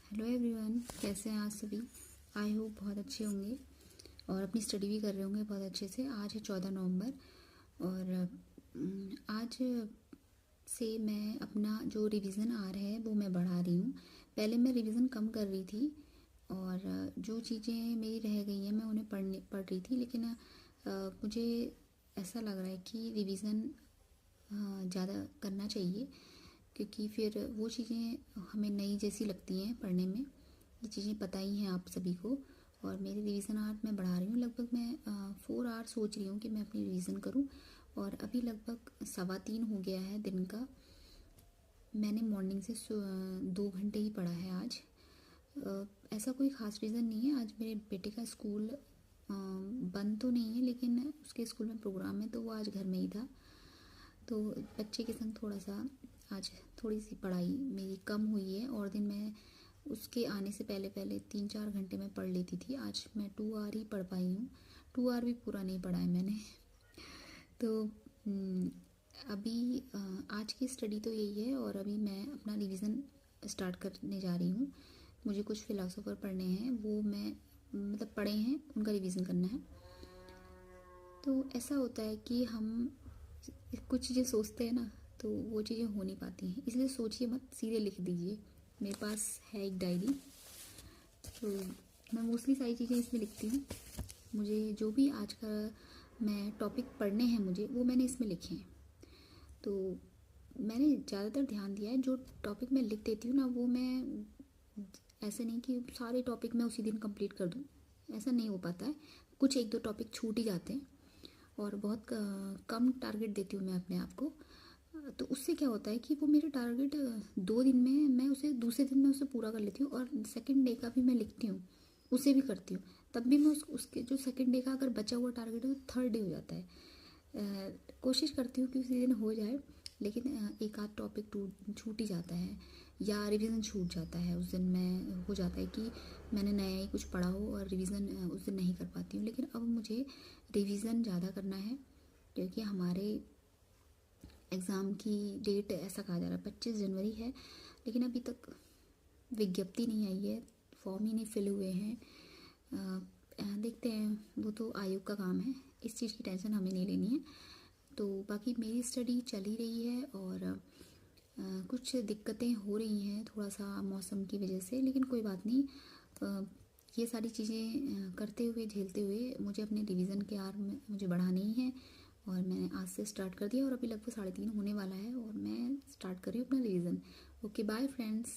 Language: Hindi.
हेलो एवरीवन, कैसे हैं आज सभी। आई होप बहुत अच्छे होंगे और अपनी स्टडी भी कर रहे होंगे बहुत अच्छे से। आज है 14 नवंबर और आज से मैं अपना जो रिवीजन आ रहा है वो मैं बढ़ा रही हूँ। पहले मैं रिवीजन कम कर रही थी और जो चीज़ें मेरी रह गई हैं मैं उन्हें पढ़ रही थी, लेकिन मुझे ऐसा लग रहा है कि रिवीजन ज़्यादा करना चाहिए, क्योंकि फिर वो चीज़ें हमें नई जैसी लगती हैं पढ़ने में। ये चीज़ें पता ही हैं आप सभी को। और मेरी रिवीजन आवर्स मैं बढ़ा रही हूँ, लगभग मैं 4 आवर्स सोच रही हूँ कि मैं अपनी रिवीजन करूँ। और अभी लगभग 3:15 हो गया है दिन का। मैंने मॉर्निंग से 2 घंटे ही पढ़ा है आज। ऐसा कोई ख़ास रीज़न नहीं है। आज मेरे बेटे का स्कूल बंद तो नहीं है, लेकिन उसके स्कूल में प्रोग्राम है तो वो आज घर में ही था, तो बच्चे के संग थोड़ा सा आज थोड़ी सी पढ़ाई मेरी कम हुई है। और दिन मैं उसके आने से पहले पहले 3-4 घंटे में पढ़ लेती थी। आज मैं 2 आवर ही पढ़ पाई हूँ। 2 आवर भी पूरा नहीं पढ़ा है मैंने। तो अभी आज की स्टडी तो यही है और अभी मैं अपना रिवीजन स्टार्ट करने जा रही हूँ। मुझे कुछ फिलोसोफर पढ़ने हैं, वो मैं मतलब पढ़े हैं, उनका रिवीजन करना है। तो ऐसा होता है कि हम कुछ चीज़ें सोचते हैं ना, तो वो चीज़ें हो नहीं पाती हैं, इसलिए सोचिए मत, सीधे लिख दीजिए। मेरे पास है एक डायरी, तो मैं मोस्टली सारी चीज़ें इसमें लिखती हूँ। मुझे जो भी आज का मैं टॉपिक पढ़ने हैं मुझे, वो मैंने इसमें लिखे हैं। तो मैंने ज़्यादातर ध्यान दिया है, जो टॉपिक मैं लिख देती हूँ ना, वो मैं ऐसे नहीं कि सारे टॉपिक मैं उसी दिन कंप्लीट कर दूँ, ऐसा नहीं हो पाता है। कुछ एक दो टॉपिक छूट ही जाते हैं और बहुत कम टारगेट देती हूँ मैं अपने आप को। तो उससे क्या होता है कि वो मेरे टारगेट 2 दिन में मैं उसे दूसरे दिन में उसे पूरा कर लेती हूँ। और सेकंड डे का भी मैं लिखती हूँ, उसे भी करती हूँ, तब भी मैं उसके जो सेकंड डे का अगर बचा हुआ टारगेट है तो थर्ड डे हो जाता है। कोशिश करती हूँ कि उसी दिन हो जाए, लेकिन एक आध टॉपिक छूट ही जाता है या रिवीजन छूट जाता है। उस दिन मैं हो जाता है कि मैंने नया ही कुछ पढ़ा हो और रिवीजन उस दिन नहीं कर पाती हूँ। लेकिन अब मुझे रिवीजन ज़्यादा करना है, क्योंकि हमारे एग्ज़ाम की डेट ऐसा कहा जा रहा है 25 जनवरी है, लेकिन अभी तक विज्ञप्ति नहीं आई है, फॉर्म ही नहीं फिल हुए हैं। देखते हैं, वो तो आयोग का काम है, इस चीज़ की टेंशन हमें नहीं लेनी है। तो बाकी मेरी स्टडी चल ही रही है और कुछ दिक्कतें हो रही हैं थोड़ा सा मौसम की वजह से, लेकिन कोई बात नहीं। ये सारी चीज़ें करते हुए झेलते हुए मुझे अपने रिवीजन के आर में मुझे बढ़ानी ही है। और मैंने आज से स्टार्ट कर दिया और अभी लगभग 3:30 होने वाला है और मैं स्टार्ट कर रही हूँ अपना रिवीजन। Okay, bye friends.